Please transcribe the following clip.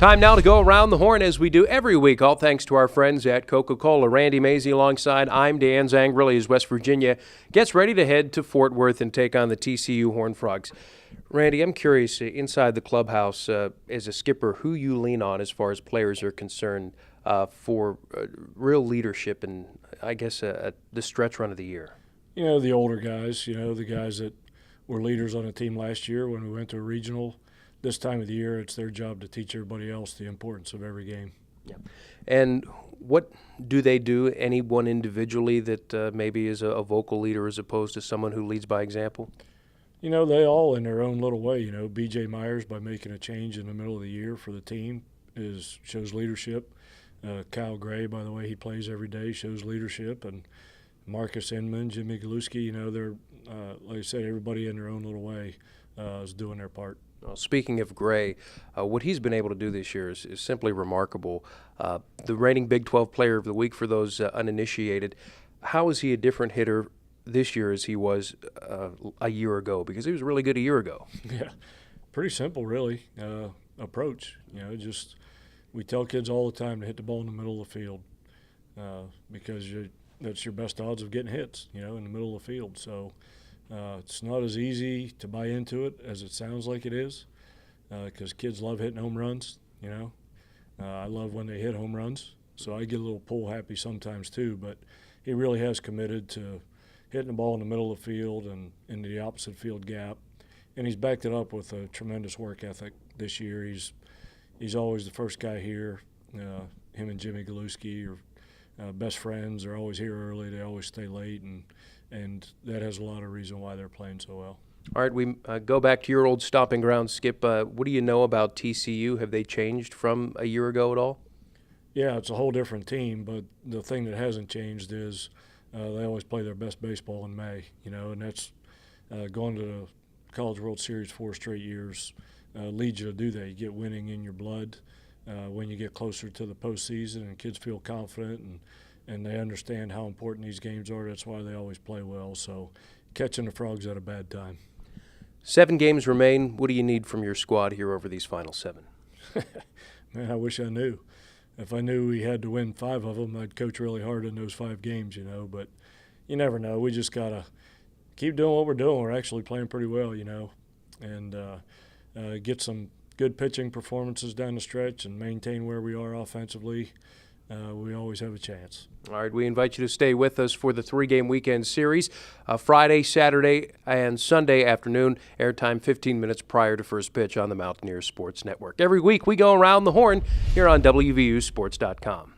Time now to go around the horn as we do every week, all thanks to our friends at Coca-Cola. Randy Mazey alongside I'm Dan Zangrilli as West Virginia gets ready to head to Fort Worth and take on the TCU Horned Frogs. Randy, I'm curious, inside the clubhouse, as a skipper, who you lean on as far as players are concerned for real leadership and, I guess, the stretch run of the year? You know, the older guys, the guys that were leaders on the team last year when we went to a regional. This time of the year, it's their job to teach everybody else the importance of every game. Yeah. And what do they do, anyone individually that maybe is a vocal leader as opposed to someone who leads by example? You know, they all in their own little way. B.J. Myers, by making a change in the middle of the year for the team, shows leadership. Kyle Gray, by the way, he plays every day, shows leadership. And Marcus Inman, Jimmy Galuski, they're, like I said, everybody in their own little way is doing their part. Well, speaking of Gray, what he's been able to do this year is simply remarkable. The reigning Big 12 Player of the Week for those uninitiated. How is he a different hitter this year as he was a year ago? Because he was really good a year ago. Yeah, pretty simple, really, approach. We tell kids all the time to hit the ball in the middle of the field because that's your best odds of getting hits, in the middle of the field. So it's not as easy to buy into it as it sounds like it is because kids love hitting home runs, I love when they hit home runs, so I get a little pull happy sometimes too, but he really has committed to hitting the ball in the middle of the field and into the opposite field gap, and he's backed it up with a tremendous work ethic this year. He's always the first guy here. Him and Jimmy Galuski are best friends. They're always here early. They always stay late, and that has a lot of reason why they're playing so well. All right, we go back to your old stomping ground, Skip. What do you know about TCU? Have they changed from a year ago at all? Yeah, it's a whole different team, but the thing that hasn't changed is they always play their best baseball in May, and that's going to the College World Series 4 straight years leads you to do that. You get winning in your blood when you get closer to the postseason, and kids feel confident and they understand how important these games are. That's why they always play well. So catching the Frogs at a bad time. 7 games remain. What do you need from your squad here over these final 7? Man, I wish I knew. If I knew we had to win 5 of them, I'd coach really hard in those 5 games, but you never know. We just got to keep doing what we're doing. We're actually playing pretty well, and get some good pitching performances down the stretch and maintain where we are offensively. We always have a chance. All right, we invite you to stay with us for the 3-game weekend series, Friday, Saturday, and Sunday afternoon, airtime 15 minutes prior to first pitch on the Mountaineers Sports Network. Every week we go around the horn here on WVUSports.com.